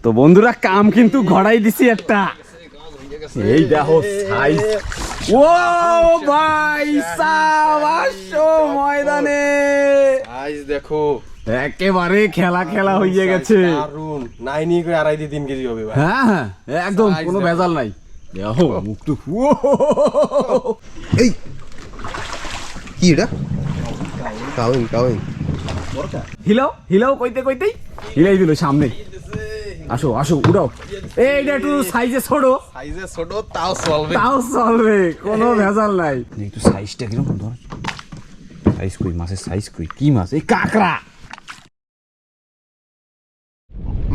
তো বন্ধুরা কাম কিন্তু ঘড়াই দিছি একটা, এই দেখো সাইজ। ও ভাই সাবাসো ময়দানে সাইজ দেখো, একেবারে খেলা খেলা হয়ে গেছে। দারুন, নাইনি করে 2.5-3 কেজি হবে ভাই। হ্যাঁ হ্যাঁ একদম কোনো ভেজাল নাই। দেখো মুখটু, এই কি এটা? কাউইং কাউইং হিলাও হিলাও কইতে কইতেই হিলাই দিল সামনে। আসো আসো উড়াও। এইটা একটু সাইজে ছোট, সাইজে ছোট তাও চলবে, তাও চলবে, কোনো ভেজাল নাই। একটু সাইজটা কিরকম ধর, সাইজ কই মাছের সাইজ কই, কি মাছ? এই কাঁকড়া।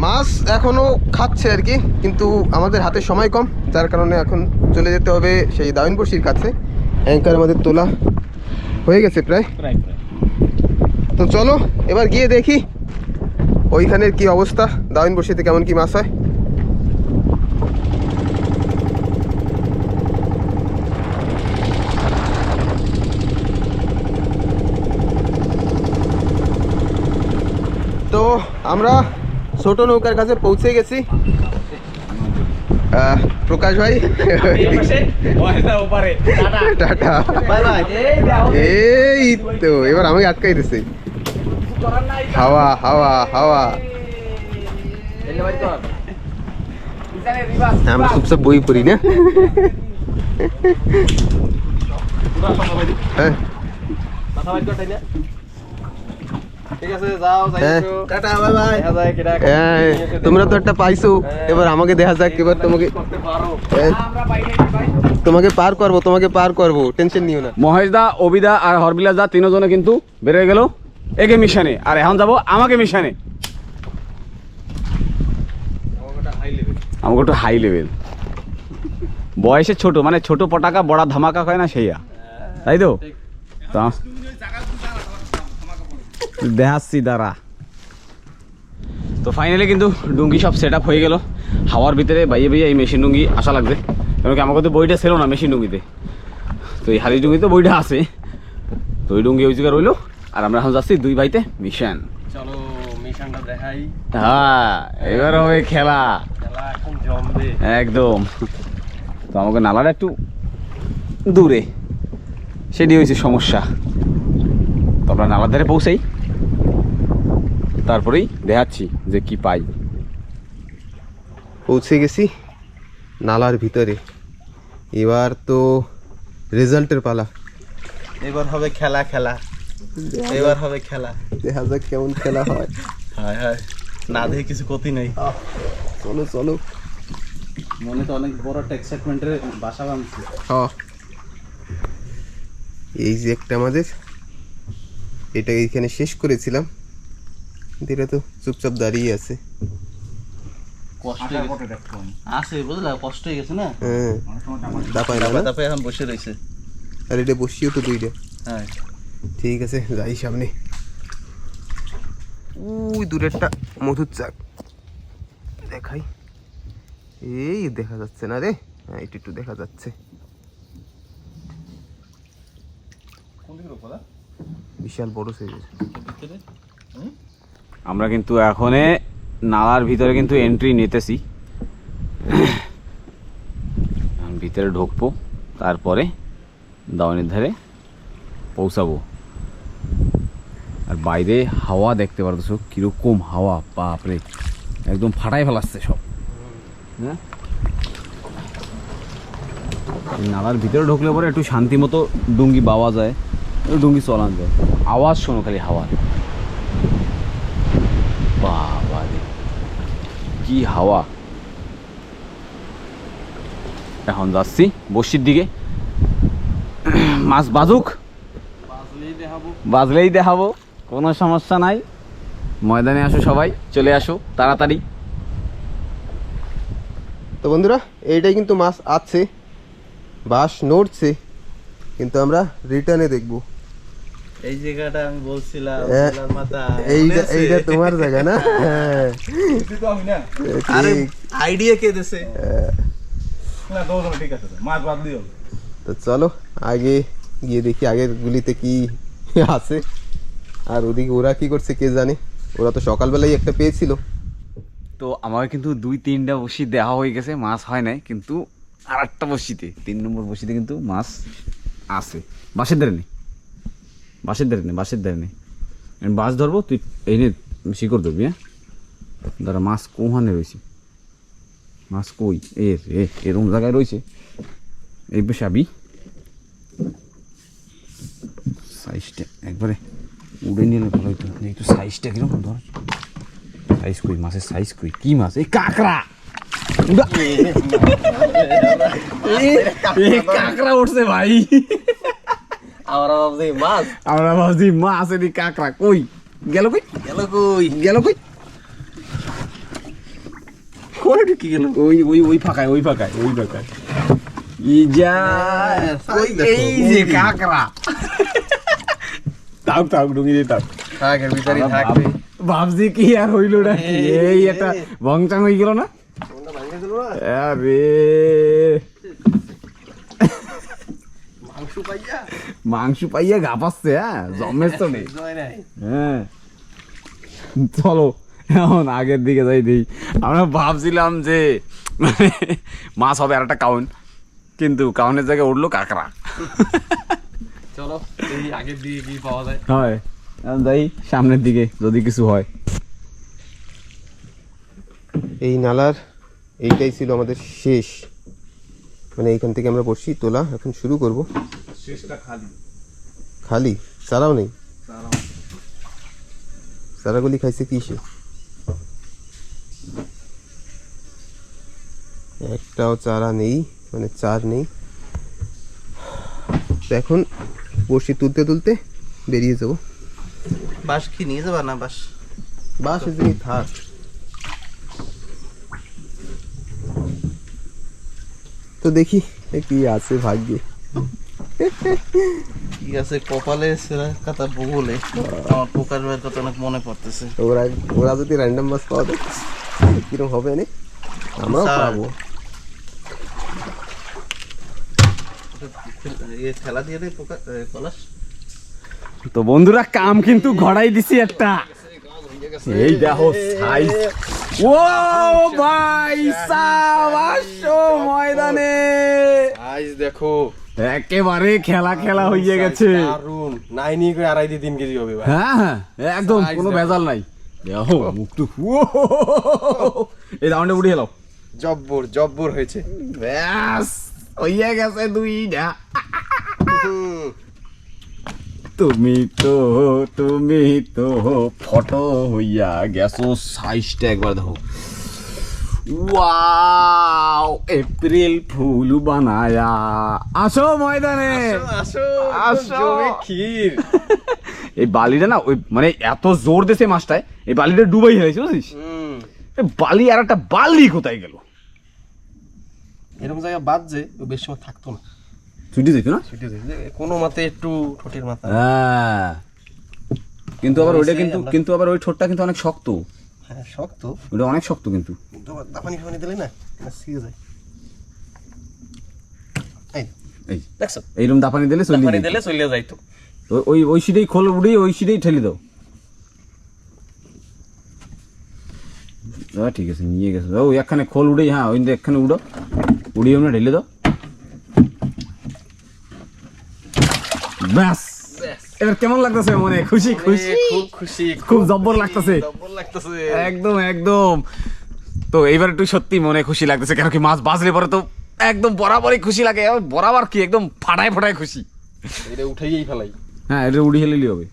মাছ এখনো খাচ্ছে আর কি, কিন্তু আমাদের হাতে সময় কম, যার কারণে এখন চলে যেতে হবে সেই দাউনপড়শির কাছে। অ্যাঙ্কার আমাদের তোলা হয়ে গেছে প্রায়। তো চলো এবার গিয়ে দেখি ওইখানের কি অবস্থা, দাউনপড়শিতে কেমন কি মাছ হয়। তো আমরা ছোট নৌকার কাছে পৌঁছে গেছি। প্রকাশ ভাই টাটা, এই তো এবার আমাকে আটকাই দিছে। হাওয়া হাওয়া হাওয়া, আমরা চুপচাপ বই পড়ি না। হ্যাঁ ঠিক আছে যাও, যাইছো, টাটা বাই বাই। দেখা যায় কিরা তোমরা তো একটা পাইছো, এবার আমাকে দেখা যাক, এবার তোমাকে করতে পারো। তোমাকে পার করবো, তোমাকে পার করবো, টেনশন নিও না। মহেশ দা, অবিদা আর হরবিলাস দা তিনজনে কিন্তু বেরিয়ে গেল একে মিশনে, আর এখন যাবো আমাকে মিশনে। আমাকে একটু হাই লেভেল, বয়সে ছোট, মানে ছোট পটাকা বড়া ধামাকা হয় না সেইয়া, তাই তো? দেখাচ্ছি দাঁড়া। তো ফাইনালি কিন্তু ডুঙ্গি সব সেট আপ হয়ে গেল। হাওয়ার ভিতরে বাইয়ে বাইয়ে এই মেশিন ডুঙ্গি আসা লাগবে, কারণ কি আমাকে তো বইটা ছিল না মেশিন ডুঙ্গিতে, তো এই হারি ডুঙ্গিতে বইটা আছে, তো ওই ডুঙ্গি ওই জায়গায় রইলো। আর আমরা এখন যাচ্ছি দুই ভাইতে মিশন। চলো মিশনটা দেখাই। হ্যাঁ এবার হবে খেলা, খেলা এখন জমবে একদম। তো আমাকে নালাটা একটু দূরে, সেটি হয়েছে সমস্যা। তো আমরা নালার ধারে পৌঁছাই, তারপরেই দেখাচ্ছি যে কি পাই। পৌঁছে গেছি নালার ভিতরে, এবার তো রেজাল্টের পালা। এবার হবে খেলা, খেলা এবার হবে খেলা। দেখা যাক কেমন খেলা হয়। হায় হায়, না দেখে কিছু ক্ষতি নেই। চলো চলো, মনে তো অনেক বড় একটা এক্সাইটমেন্টের বাসা বাঁধছে। এই যে একটা আমাদের, এটা এইখানে শেষ করেছিলাম, কিন্তু এটা তো চুপচাপ দাঁড়িয়ে আছে। কষ্ট আছে বুঝলা, কষ্ট হয়ে গেছে না। হ্যাঁ দাপায় না, তারপরে এখন বসে রয়েছে। আর এটা বসিও তো দুইটা। হ্যাঁ ঠিক আছে যাই সামনে। ওই দূরেরটা মধুর চাক দেখাই, এই দেখা যাচ্ছে না রে, হ্যাঁ একটু একটু দেখা যাচ্ছে। বিশাল বড় সাইজের। আমরা কিন্তু এখন নালার ভিতরে কিন্তু এন্ট্রি নিতেছি, ভিতরে ঢুকবো, তারপরে দাওয়ানের ধারে পৌঁছাবো। আর বাইরে হাওয়া দেখতে পারতেছো কিরকম হাওয়া, বাপরে একদম ফাটাই ফেলাচ্ছে সব। হ্যাঁ নালার ভিতরে ঢুকলে পরে একটু শান্তি মতো ডুঙ্গি পাওয়া যায়, ডুঙ্গি চলান যায়। আওয়াজ শোনো খালি হাওয়া, বাবা রে কি হাওয়া। এখন যাচ্ছি বসির দিকে, মাছ বাজুক, বাজলেই দেখাবো, কোনো সমস্যা নাই। ময়দানে আসো সবাই, চলে আসো তাড়াতাড়ি। তো বন্ধুরা এইটাই কিন্তু মাছ আছে, বাস নড়ছে, কিন্তু আমরা রিটার্নে দেখবো। এই জায়গাটা আমি বলছিলাম, এইটা তোমার জায়গা না? হ্যাঁ আরে আইডিয়া কে দিছে? না দোনো ঠিক আছে, মাছ বাদ দিও। তো চলো আগে গিয়ে দেখি আগের গুলিতে কি আছে, আর ওদিকে ওরা কি করছে কে জানে। ওরা তো সকালবেলায় একটা পেয়েছিল, তো আমাকে কিন্তু 2-3টা বসি দেওয়া হয়ে গেছে, মাছ হয় নাই, কিন্তু আর একটা বসিতে 3 নম্বর বসিতে কিন্তু মাছ আছে। বাঁশের ধারে নেই, বাঁশের ধারে নেই, বাঁশের ধারে নেই। আমি বাঁশ ধরবো, তুই এই নে শিকড় ধরবি। হ্যাঁ দাঁড়া, মাছ কোহানে রয়েছে, মাছ কই? এরকম জায়গায় রয়েছে, এই বেশ আবি সাইজটা একবারে উড়ে নিলে ভালো হইতো। একটু সাইজটা কিরকম ধর, সাইজ কই মাছের, সাইজ কই? কি মাছ? এই কাঁকড়া, কাঁকড়া উঠছে ভাই। আমরা ভাবছি মাছ, আমরা ভাবছি মাছ, এদি কাঁকড়া কই গেল? কই গেল? কই কোনে ঢুকে গেল? ওই ফাঁকায়, ওই ফাঁকায়। এই যা, এই যে কাঁকড়া। তাও ঢুকিয়ে দে, তাও থাকের ভিতরে থাকবে। ভাবছি কি আর হইল না, এই একটা ভংচাং হয়ে গেল না। আরে মাংস পাইয়া গাপাচ্ছে। হ্যাঁ জমের তো নেই। হ্যাঁ চলো এখন আগের দিকে যাই দিই। আমরা ভাবছিলাম যে মাছ হবে আর একটা কাউন, কিন্তু কাউনের জায়গায় উঠলো কাঁকড়া। চলো এই আগের দিকে কি পাওয়া যায়। হয় এখন যাই সামনের দিকে, যদি কিছু হয়। এই নালার এইটাই ছিল আমাদের শেষ, মানে এইখান থেকে আমরা বসি তোলা এখন শুরু করব। শেষটা খালি, খালি চারাও নেই, চারাগুলি খাইছে কিসে? একটাও চারা নেই, মানে চার নেই। তো এখন বসি তুলতে তুলতে বেরিয়ে যাবো। বাস কি নিয়ে যাবা না? বাস বাস এদিকে থাক। তো দেখি কি আছে ভাগ্যে। ঠিক আছে, কপালে সেরা কথা বগলে আমার পোকার বের কথা অনেক মনে পড়তেছে। ওরা যদি র্যান্ডম মাছ পাওয়া যায় কিরকম হবে না, আমরাও স্যার। পাবো। খেলা দিয়ে দেয় পোকা পলাশ। তো বন্ধুরা কাম কিন্তু ঘড়াই দিছি একটা। এই দেখো সাইজ, ও ভাই সাব আসো ময়দানে। আজ দেখো একেবারে খেলা খেলা হয়ে গেছে। দারুন, নাইনি করে 2.5-3 কেজি হবে ভাই। হ্যাঁ হ্যাঁ একদম কোনো ভেজাল নাই। দেখো মুখটু, এই রাউন্ডে উঠে এলো। জব্বর হয়েছে। ব্যাস হইয়া গেছে 2টা। তুমি তো ফটো হইয়া গেছো। সাইজটা একবার দেখো, ওয়াও এপ্রিল ফুল বানায়া। আসো ময়দানে, আসো আসো। ক্ষীর। এই বালিটা না ওই মানে এত জোর দিয়েছে মাছটায়, এই বালিটা ডুবাই হয়েছে বুঝিস। এই বালি আর একটা বালি কোথায় গেল? এরকম জায়গা বাদ যে ও বেশি সময় থাকতো না, ছুটি যেত না কোনো মতে একটু ঠোঁটের মাথা। হ্যাঁ, কিন্তু আবার ওইটা কিন্তু আবার ওই ঠোঁটটা কিন্তু অনেক শক্ত। হ্যাঁ শক্ত, ওটা অনেক শক্ত কিন্তু। দাপানি ফানি দিলে না ছিঁড়ে যায়। এই দেখছো এইরকম দাপানি দিলে চলে দাপানি দিলে চলে যাইতো। ওই সিটেই খোল উড়ি, ওই সিটেই ঠেলে দাও। ঠিক আছে নিয়ে গেছে। ওই একখানে খোল উড়েই, হ্যাঁ ওই একখানে উড়ো, উড়িয়ে আমরা ঢেলে দাও। ব্যাস এবার কেমন লাগতেছে মনে? খুশি খুশি খুব খুশি, খুব জব্বর লাগতেছে। জব্বর লাগতেছে একদম একদম। তো এইবার একটু সত্যি মনে খুশি লাগতেছে, কেন কি মাছ বাজলে পরে তো একদম বরাবরই খুশি লাগে। বরাবর কি একদম ফাটায় ফাটায় খুশি। এটা উঠাইয়েই ফেলাই। হ্যাঁ এটা উড়ি হেলেই হবে।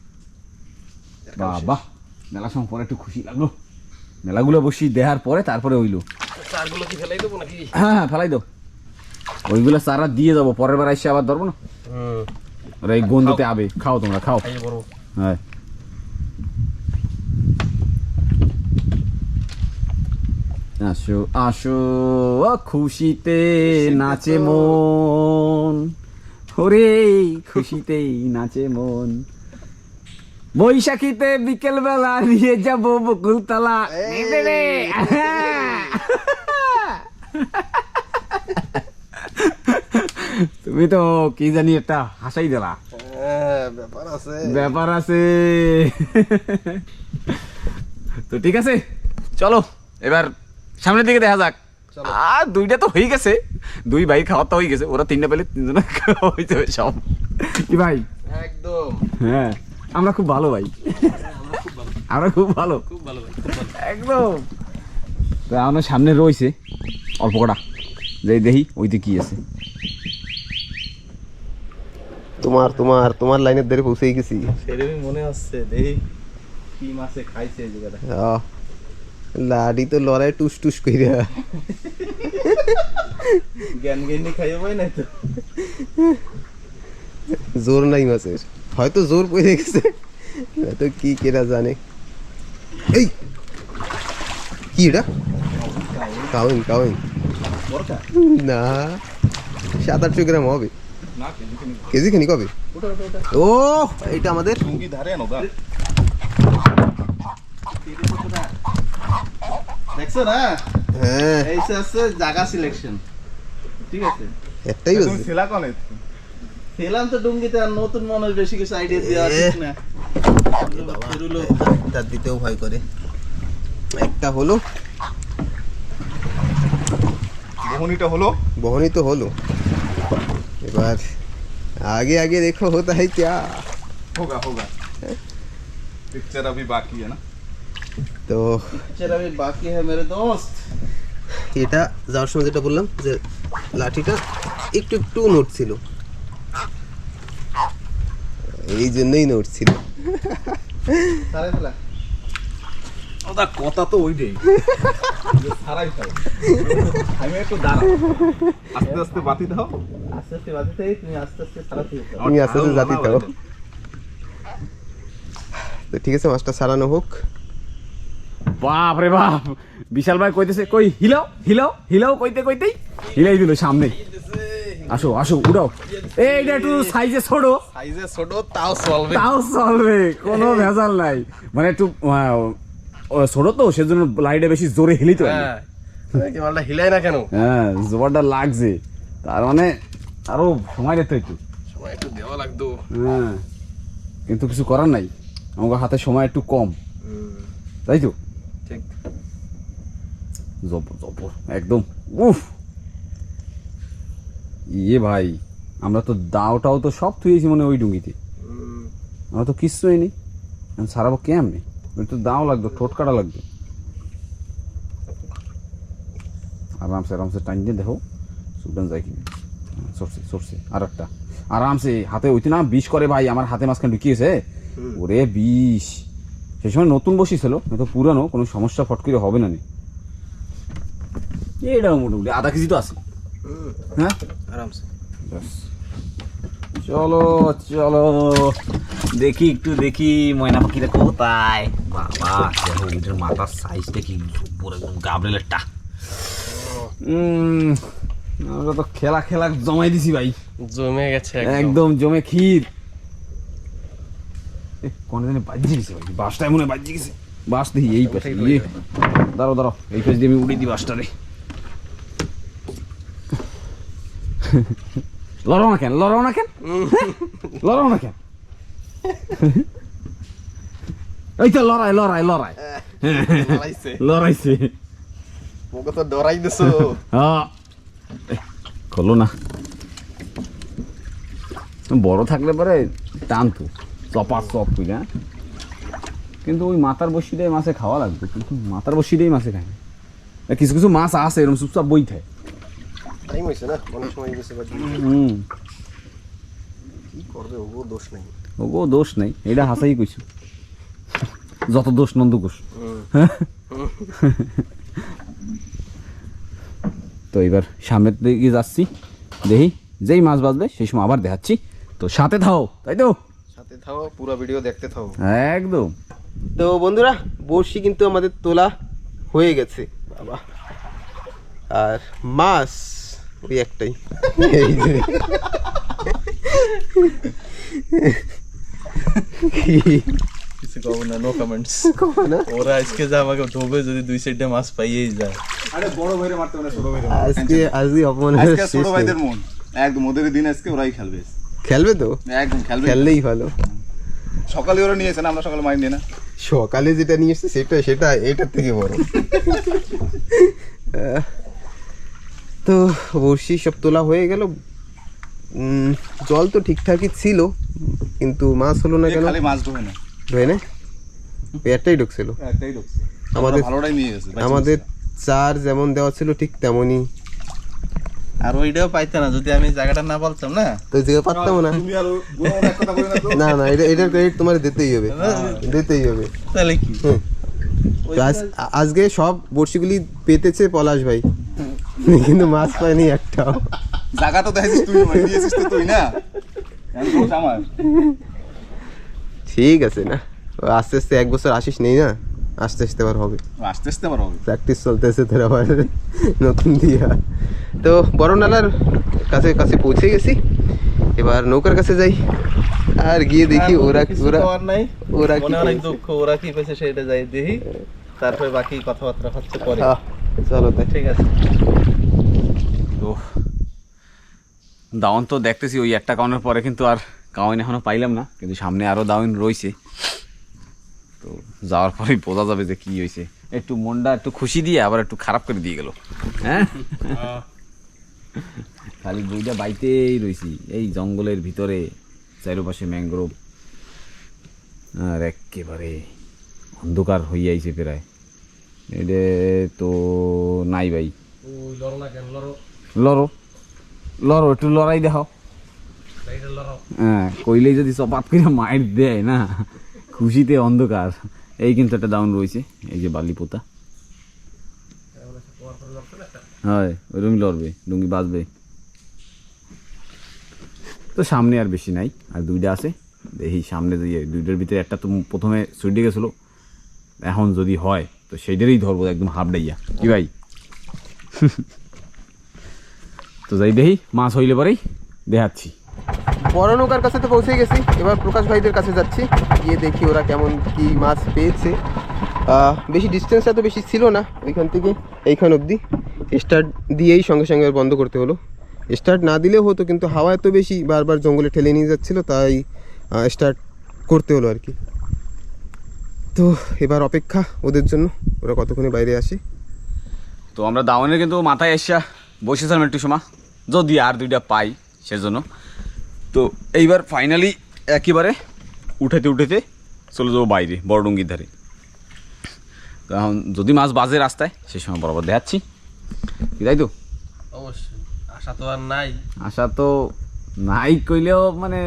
বাহ মেলা সময় পরে একটু খুশি লাগলো। মেলাগুলো বসি দেখার পরে তারপরে হইলো। চারগুলো কি ফেলাই দেবো নাকি? হ্যাঁ হ্যাঁ ফেলাই দাও, ওইগুলো চারা দিয়ে যাবো, পরের বার এসে আবার ধরবো না। ওরা এই গন্ধতে আবে। খাও তোমরা খাও। হ্যাঁ আসো আসো খুশিতে নাচে মন, ওরে খুশিতেই নাচে মন। বৈশাখীতে বিকেল বেলা নিয়ে যাবো বকুলতলা। তুমি তো কি জানি একটা হাসাই দিলা। ব্যাপার আছে। তো ঠিক আছে চলো এবার সামনের দিকে দেখা যাক। আর দুইটা তো হয়ে গেছে, দুই ভাই খাওয়া তো হয়ে গেছে, ওরা তিনটা পেলে তিনজনে খাওয়া হয়ে যাবে সব। কি ভাই? একদম। হ্যাঁ আমরা খুব ভালো ভাই, আমরা খুব ভালো একদম। তো আমার সামনে রয়েছে অল্প কটা, যে দেখি ওইতে কি আছে। তোমার লাইনের ধারে পৌঁছেই গেছি। সেরকমই মনে হচ্ছে, দেখি কি মাছে খাইছে এই জায়গাটা। লাডি তো লড়াই টুস টুস কইরা জ্ঞান জ্ঞানী খাইয়ে পাই নাই তো। জোর নাই মাছের, হয়তো জোর পড়ে গেছে, হয়তো কি কেরা জানে। এই কি এটা? কাউন বড়টা না, 700-800 গ্রাম হবে। না কেজি খানি কবে? ওটা ওটা ওটা ও এটা আমাদের টুঙ্গি ধারে আনো গা। দেখছো না, হ্যাঁ এই আছে জায়গা সিলেকশন, ঠিক আছে। একটাই তুমি আছে। ছেলা কোনে ছেলাম তো ডুঙ্গিতে, আর নতুন মানুষ বেশি কিছু আইডিয়া দেওয়া ঠিক না। ফেরুলো তার দিতেও ভয় করে। একটা হলো, মোহনীটা হলো, বহনি তো হলো। এবার आगे आगे देखो होता है क्या। होगा होगा पिक्चर अभी बाकी है ना। তো पिक्चर अभी बाकी है मेरे दोस्त। এটা যাওয়ার সময় যেটা বললাম যে লাঠিটা একটু একটু নোট ছিল, এই জন্যই নোট ছিল। সারাই ফেলা ওটা কথা তো ওইটাই যে সারাই ফেলা। আমি একটু দাঁড়াও, আস্তে আস্তে বাতি দাও, আস্তে আস্তে বাতি দাও, তুমি আস্তে আস্তে সারাতে দাও, তুমি আস্তে আস্তে জাতি দাও। তো ঠিক আছে, মাছটা সারানো হোক। বাপ রে বাপ, বিশাল ভাই কইতেছে কই হিলাও হিলাও হিলাও, কইতে কইতেই হিলাই দিল সামনে। আসো আসো উড়াও, এইটা একটু সাইজে ছোট, সাইজে ছোট তাও চলবে, তাও চলবে, কোনো ভেজাল নাই। মানে একটু ছোট তো সেজন্য লাইটে বেশি জোরে হিলিতে হয়। কি মালটা হিলাই না কেন? হ্যাঁ জোরটা লাগছে, তার মানে আরো সময় দিতে একটু, সময় একটু দেওয়া লাগতো। হ্যাঁ কিন্তু কিছু করার নাই, আমার হাতে সময় একটু কম, তাই তো? ঠিক। জবর জবর একদম। উফ ইয়ে ভাই, আমরা তো দাওটাও তো সব থুয়েছি মনে ওই ডুঙ্গিতে, আমরা তো কিচ্ছুই নেই। সারাবো কেমনি? ওই তো দাও লাগতো, ঠোঁট কাটা লাগতো। আরামসে আরামসে টাইম দিয়ে দেখো সুলতান যায় কি সরছে সরছে। আর একটা আরামসে হাতে ওইতে না বিষ করে ভাই, আমার হাতে মাঝখানে ঢুকিয়েছে, ওরে বিষ। সেই সময় নতুন বসি ছিল, তো পুরানো, কোনো সমস্যা ফট করে হবে না। এটাও মোটামুটি আধা কেজি তো আছে। হ্যাঁ আরামসে। চলো চলো দেখি একটু দেখি ময়না পাখিটা কোথায়। বাবা দেখো ওইটার মাথার সাইজটা কি পুরো একদম গাবরেলেরটা। আমরা তো খেলা খেলা জমাই দিছি ভাই, জমে গেছে একদম জমে ক্ষীর। কোন জানি বাজি গেছে ভাই, বাসটাই মনে বাজি গেছে। বাস দেখি এই পাশে, দাঁড়াও দাঁড়াও, এই পাশে দিয়ে আমি উড়িয়ে দিই বাসটারে। লড়াও না কেন, লড়াও না কেন, লড়াও না কেন, এই তো লড়াই লড়াই লড়াই লড়াইছে। ওকে তো ডরাই দিছো। হ্যাঁ খোলো না, বড় থাকলে পরে টানতো চপা চপ তুই না, কিন্তু ওই মাথার বসিটাই মাছে খাওয়া লাগবে, কিন্তু মাথার বসিটাই মাছে খায় না। কিছু কিছু মাছ আছে এরকম চুপচাপ বই থাকে। টাইম হইছে না, অনেক সময় গেছে বাকি। কি করবে, ওগো দোষ নাই, ওগো দোষ নাই, এটা হাসাই কইছো, যত দোষ নন্দ ঘোষ। তো এবার সামনের দিকে যাচ্ছি, দেখি যেই মাছ বাজবে সেই সময় আবার দেখাচ্ছি, তো সাথে থাও, তাই তো? সাথে থাও, পুরো ভিডিও দেখতে থাও একদম। তো বন্ধুরা, বড়শি কিন্তু আমাদের তোলা হয়ে গেছে বাবা, আর মাছ ওই একটাই, এই যে কিছু কব না, নো কমেন্টস। না ওরা আজকে যা আমাকে ধোবে, যদি দুই সাইডে মাছ পাইয়েই যায়। আরে বড় ভাইরে মারতে মানে ছোট ভাইরে আজকে অপমান আজকে ছোট ভাইদের মন একদম, ওদের দিন আজকে ওরাই খেলবে, খেলবে তো, একদম খেলবে, খেললেই ভালো। সকালে ওরা নিয়েছে না, আমরা সকালে মারি নিয়ে না। সকালে যেটা নিয়ে এসছে সেটা এটার থেকে বড়। তো বড়শি সব তোলা হয়ে গেল। জল তো ঠিকঠাকই ছিল, কিন্তু মাছ হলো না কেন? খালি মাছ ঢোকে না, ঢোকে না, একটাই ঢুকছিল। একটাই ঢুকছে। আমাদের ভালোটাই নিয়ে গেছে। আমাদের চার যেমন দেওয়া ছিল ঠিক তেমনই। আর ওইটাও পাইতে না যদি আমি জায়গাটা না বলতাম না। তো যে পারতাম না। তুমি আর এক কথা বলে না তো। না না, এটার ক্রেডিট তোমার দিতেই হবে, দিতেই হবে। তাহলে কি হুম। তো আজকে সব বড়শিগুলি পেতেছে পলাশ ভাই, কিন্তু মাছ পায়নি একটাও। জায়গা তো দেখাইছিস তুই, দিয়েছিস তো তুই না, আমার ঠিক আছে না, আস্তে আস্তে 1 বছর আসিস নেই না, আস্তে আস্তে আবার হবে। আস্তে আস্তে আবার হবে। প্র্যাকটিস চলতেছে তোর আবার নতুন দিয়া। তো বড় নালার কাছে কাছে পৌঁছে গেছি, এবার নৌকার কাছে যাই আর গিয়ে দেখি ওরা ওরা নাই, ওরা কি মনে অনেক করছে। দুঃখ, ওরা কি পেয়েছে সেটা যাই দেখি, তারপরে বাকি কথাবার্তা হচ্ছে পরে। চলো তাই। ঠিক আছে। তো দাওয়ান তো দেখতেছি ওই একটা কাউনের পরে, কিন্তু আর কাউন এখনো পাইলাম না, কিন্তু সামনে আরও দাওয়ান রয়েছে। তো যাওয়ার পরেই বোঝা যাবে যে কি হয়েছে। একটু মনটা একটু খুশি দিয়ে আবার একটু খারাপ করে দিয়ে গেল। হ্যাঁ, খালি বইটা বাইতেই রয়েছি এই জঙ্গলের ভিতরে, চারপাশে ম্যাংগ্রোভ, আর একেবারে অন্ধকার হইয়াইছে প্রায়। এটা তো নাই ভাই, লড়ো লড়ো একটু লড়াই দেখাও। হ্যাঁ, কইলেই যদি চপাত করে মাইর দেয় না, খুশিতে অন্ধকার। এই কিন্তু একটা ডাউন রয়েছে, এই যে বালি পোতা। হয় ওইরকমই লড়বে, ডুঙ্গি বাজবে। তো সামনে আর বেশি নাই, আর 2টা আছে। দেখি সামনে দিয়ে 2টার ভিতরে একটা তো প্রথমে সুইডে গেছিলো, এখন যদি হয় তো সেইটারই ধরবো একদম হাফ ডাইয়া। কি ভাই? তো যাই দেখি, মাছ হইলে পরেই দেখাচ্ছি। বড় নৌকার কাছে তো পৌঁছে গেছি, এবার প্রকাশ ভাইদের কাছে যাচ্ছি, গিয়ে দেখি ওরা কেমন কি মাছ পেয়েছে। বেশি ডিস্টেন্সটা তো বেশি ছিল না, ওইখান থেকে এইখান অবধি স্টার্ট দিয়েই সঙ্গে সঙ্গে বন্ধ করতে হলো। স্টার্ট না দিলেও হতো, কিন্তু হাওয়া এত বেশি বারবার জঙ্গলে ঠেলে নিয়ে যাচ্ছিলো, তাই স্টার্ট করতে হলো আর কি। তো এবার অপেক্ষা ওদের জন্য, ওরা কতক্ষণে বাইরে আসে। তো আমরা দাওয়ানের কিন্তু মাথায় এসা বসেছিলাম একটু সময়, যদি আর 2টা পাই সেজন্য। তো এইবার ফাইনালি একেবারে উঠেতে উঠেতে চলে যাবো বাইরে বড় ডুঙ্গির ধারে। তো এখন যদি মাছ বাজে রাস্তায়, সে সময় বরাবর দেখাচ্ছি, কি তাই তো? অবশ্যই, আশা তো আর নাই। আশা তো নাই কইলেও মানে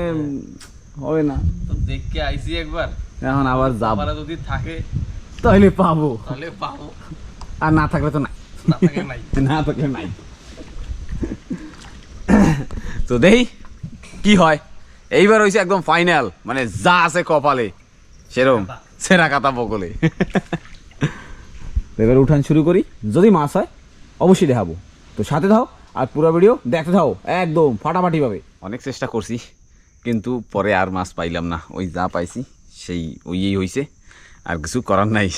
হবে না। তো দেখকে আইছি একবার, এখন আবার যাব, যদি থাকে তাহলে পাবো, তাহলে পাবো, আর না থাকলে তো নাই, না থাকে নাই। না থাকলে নাই। তো দেখি কি হয়। এইবার হয়েছে একদম ফাইনাল, মানে যা আছে কপালে সেরকম সেরা কাতা বকলে। এবার উঠান শুরু করি, যদি মাছ হয় অবশ্যই দেখাবো। তো সাথে দাও আর পুরো ভিডিও দেখতে থাও একদম ফাটাফাটি ভাবে। অনেক চেষ্টা করছি, কিন্তু পরে আর মাছ পাইলাম না। ওই যা পাইছি সেই ওইই হয়েছে, আর কিছু করার নাই।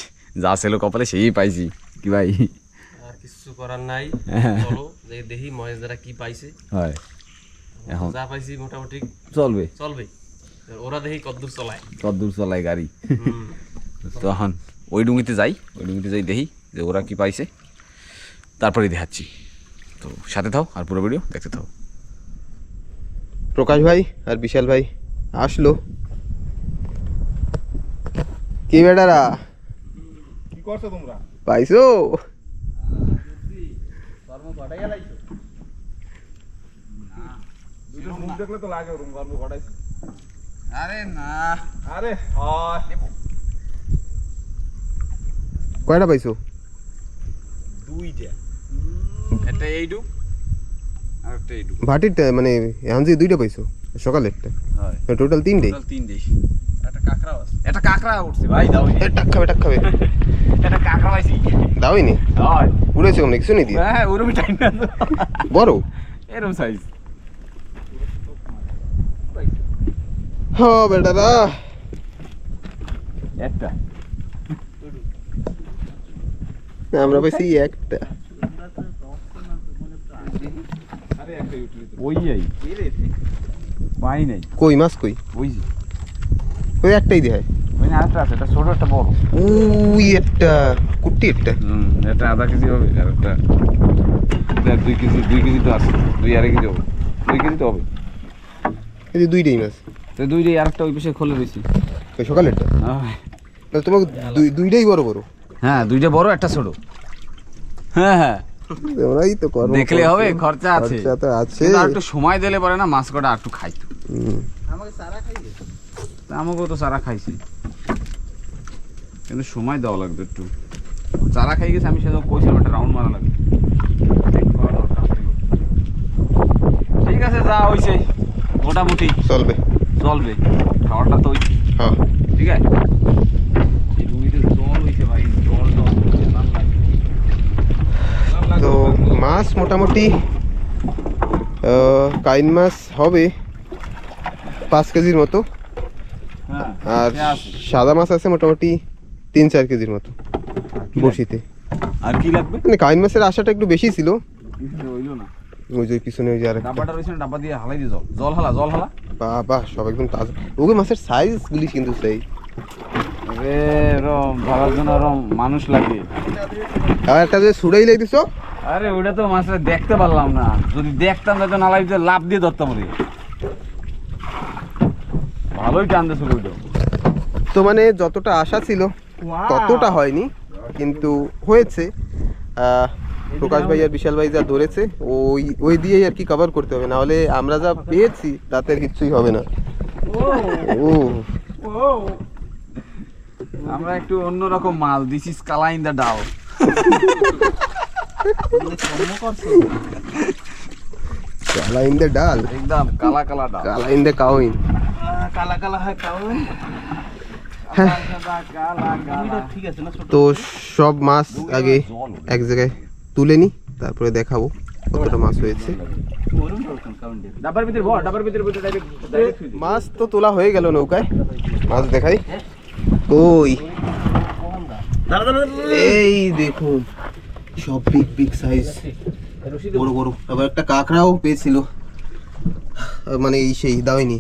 যা ছিল কপালে সেই পাইছি। কি ভাই? আর কিছু করার নাই, চলো যে দেখি মহেশ দ্বারা কি পাইছে। হয়, এখন যা পাইছি মোটামুটি চলবে, চলবে। ওরা দেখি কতদূর চলায়, কতদূর চলায় গাড়ি। তো এখন ওই ডুঙ্গিতে যাই, ওই ডুঙ্গিতে যাই দেখি যে ওরা কি পাইছে, তারপরে দেখাচ্ছি। তো সাথে থাও আর পুরো ভিডিও দেখতে থাও। প্রকাশ ভাই আর বিশাল ভাই আসলো। কি বেটারা কি করছো তোমরা? পাইছো? দুটো মুখ দেখলে তো লাগে ওরকম গল্প ঘটাইছি। আরে না, আরে হয় কয়টা পাইছো? 2টা। একটা এইডুক আর একটা এইডুক। ভাটিরটা মানে এখন যে 2টা পাইছো, সকালেরটা হয়, টোটাল 3টে। টোটাল 3 একটা কাঁকড়াও আছে। একটা কাঁকড়া উঠছে ভাই, দাও টাক খাবে টাক খাবে, একটা কাঁকড়া পাইছি। দাওইনি হয়, উড়েছে কমনে কিছু নেই দিয়ে হ্যাঁ ওরকমই টাইম না, বড় এরকম সাইজ। হ্যাঁ বেটারা একটা আমরা পাইছি একটা। আরে একটা ইউটিলিটি। ওই যাই পাই নাই, কই মাছ কই? ওই যে ওই একটাই দেয়। ওই এখানে আরেকটা আছে, এটা ছোট একটা বড়। ওই একটা কুট্টি একটা। এটা আধা কেজি হবে, আর একটা 2 কেজি, 2 কেজি তো আছে, 2.5 কেজি হবে, 2 কেজি তো হবে। এই যে দুইটাই মাছ, তো 2টাই, আরেকটা ওই পাশে খোলে রয়েছে। ওই সকালেরটা তাহলে তোমার দুইটাই বড় বড়। হ্যাঁ 2টা বড় একটা ছোট। হ্যাঁ হ্যাঁ, তোমরাই তো করো, দেখলে হবে, খরচা আছে। খরচা তো আছে। কিন্তু আর একটু সময় দিলে পরে না মাছ কটা একটু খাইতো। আমাকেও তো চারা খাইছি, কিন্তু সময় দেওয়া লাগবে একটু। চারা খাই গেছে, আমি সেজন্য কইছিলাম একটা রাউন্ড মারা লাগবে। ঠিক আছে, যা হইছে মোটামুটি চলবে। চলবে, খাবারটা তো হইছে। হ্যাঁ ঠিক আছে, এই ডুবিতে জল হইছে ভাই, জল হইছে, নাম লাগে। তো মাছ মোটামুটি কাইন মাছ হবে 5 কেজির মতো, হ্যাঁ, আর সে আছে। সাদা মাছ আছে মোটামুটি 3-4 কেজির মতো বড়শিতে। আর কি লাগবে? মানে কাইন মাছের আশাটা একটু বেশি ছিল। হইলো না, ওই যে পিছনে ওই যে আরেকটা ডাব্বাটা রয়েছে না, ডাব্বা দিয়ে হালাই দিয়ে জল, জল হালা, জল হালা। বাবা, সব একদম তাজা। ওকে মাছের সাইজ গুলি কিন্তু সেই। আরে রম ধরার জন্য রম মানুষ লাগে। আর একটা যে ছুড়াই লাই দিছো। আরে ওটা তো মাছটা দেখতে পারলাম না, যদি দেখতাম তাহলে নালাই দিয়ে লাভ দিয়ে ধরতাম। ওরে ভালোই টান দিয়েছিল ওইটা। তো মানে যতটা আশা ছিল ততটা হয়নি, কিন্তু হয়েছে। প্রকাশ ভাই আর বিশাল ভাই যা ধরেছে ওই দিয়েই আর কি কভার করতে হবে, না হলে আমরা যা পেয়েছি তাতে আর কিছুই হবে না। ও আমরা একটু অন্যরকম মাল, দিস ইজ কালা ইন দা ডাল। কালা ইন দ্য ডাল, একদম কালা কালা ডাল। কালা ইন দ্য কাউইন। কালা কালা হয় কাউন। ঠিক আছে না? তো সব মাছ আগে এক জায়গায় তুলে নি, তারপরে দেখাবো কতটা মাছ হয়েছে। ডাব্বার ভিতরে বল, ডাব্বার ভিতরে ভিতরে ডাইরেক্ট মাছ তো তোলা হয়ে গেল নৌকায়, মাছ দেখাই। ওই এই দেখুন, সব বিগ বিগ সাইজ, বড় বড়। আবার একটা কাঁকড়াও পেয়েছিল, মানে এই সেই দাওয়নি।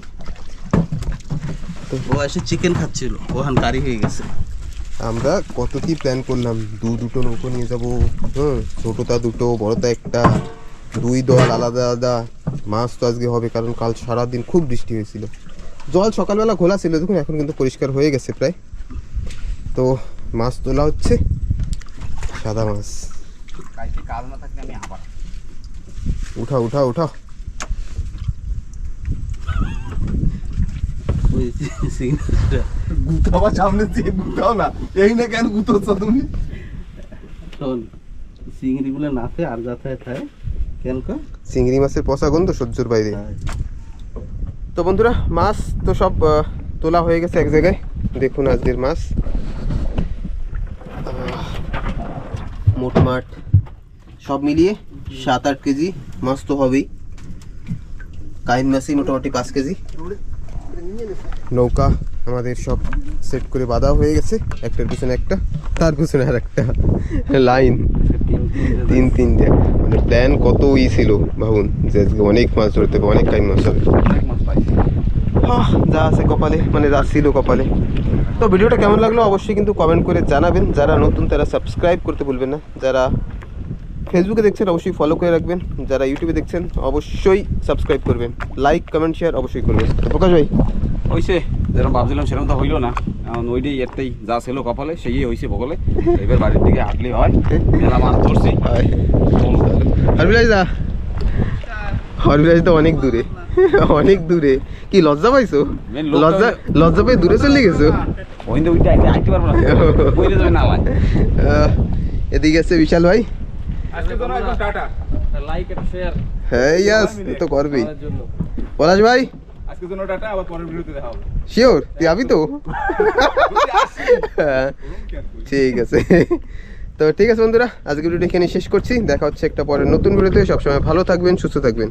ও এসে চিকেন খাচ্ছিল, ওখান কারি হয়ে গেছে। আমরা কত কি প্ল্যান করলাম, দুটো নৌকো নিয়ে যাবো। ছোটটা দুটো, বড়টা একটা, 2 দল আলাদা আলাদা। মাছ তো আজকে হবে, কারণ কাল সারাদিন খুব বৃষ্টি হয়েছিল। জল সকালবেলা খোলা ছিল, দেখুন এখন কিন্তু পরিষ্কার হয়ে গেছে প্রায়। তো মাছ তোলা হচ্ছে, সাদা মাছ। কালকে কাজ না থাকলে আমি আবার উঠাও উঠাও উঠাও। গুতাবা সামনে দিয়ে গুতাও না, এই না কেন গুতোচ্ছ তুমি? শোন, চিংড়িগুলো নাচে আর যাতায় থাকে কেন কা? চিংড়ি মাছের পচা গন্ধ সহ্যর বাইরে। তো বন্ধুরা, মাছ তো সব তোলা হয়ে গেছে এক জায়গায়। দেখুন আজকের মাছ মোটমাট সব মিলিয়ে 7-8 কেজি মাছ তো হবেই। কাইন মাছই মোটামুটি 5 কেজি। নৌকা আমাদের সব সেট করে বাঁধা হয়ে গেছে, একটার পিছনে একটা, তার পিছনে আর একটা লাইন, 3-3টে। মানে প্ল্যান কত ছিল ভাবুন, যে আজকে অনেক মাছ ধরতে হবে, অনেক কাইন মাছ হবে। অনেক মাছ পাইছি। যা আছে কপালে, মানে যা ছিল কপালে। তো ভিডিওটা কেমন লাগলো অবশ্যই কিন্তু কমেন্ট করে জানাবেন। যারা নতুন তারা সাবস্ক্রাইব করতে ভুলবেন না। যারা ফেসবুকে দেখছেন অবশ্যই ফলো করে রাখবেন। যারা ইউটিউবে দেখছেন অবশ্যই সাবস্ক্রাইব করবেন। লাইক কমেন্ট শেয়ার অবশ্যই করবেন। তো প্রকাশ ভাই, হইছে যেরকম ভাবছিলাম সেরকম তো হইলো না, এখন ওইটাই একটাই যা ছিল কপালে সেই হইছে বগলে। এবার বাড়ির দিকে হাঁটলেই হয়, মেলা মাছ ধরছি। হরবিলাস দা, হরবিলাস তো অনেক দূরে, অনেক দূরে। কি লজ্জা পাইছো? Main লোকটা লজ্জা লজ্জা পেয়ে দূরে চলে গেছো? ওইটা ওইটা আইতে পারবো না, বইলে যাবে না লাই। এদিকে আছে বিশাল ভাই। আজকে তো একদম টাটা। লাইক আর শেয়ার হ্যাঁ ইয়াস, তো করবেই। করার জন্য। পলাশ ভাই, আজকে জন্য টাটা, আবার পরের ভিডিওতে দেখা হবে। শিওর তুই আবি তো? হ্যাঁ, ঠিক আছে। তো ঠিক আছে বন্ধুরা, আজকে ভিডিওটা এখানে শেষ করছি। দেখা হচ্ছে একটা পরের নতুন ভিডিওতে। সবসময় ভালো থাকবেন, সুস্থ থাকবেন।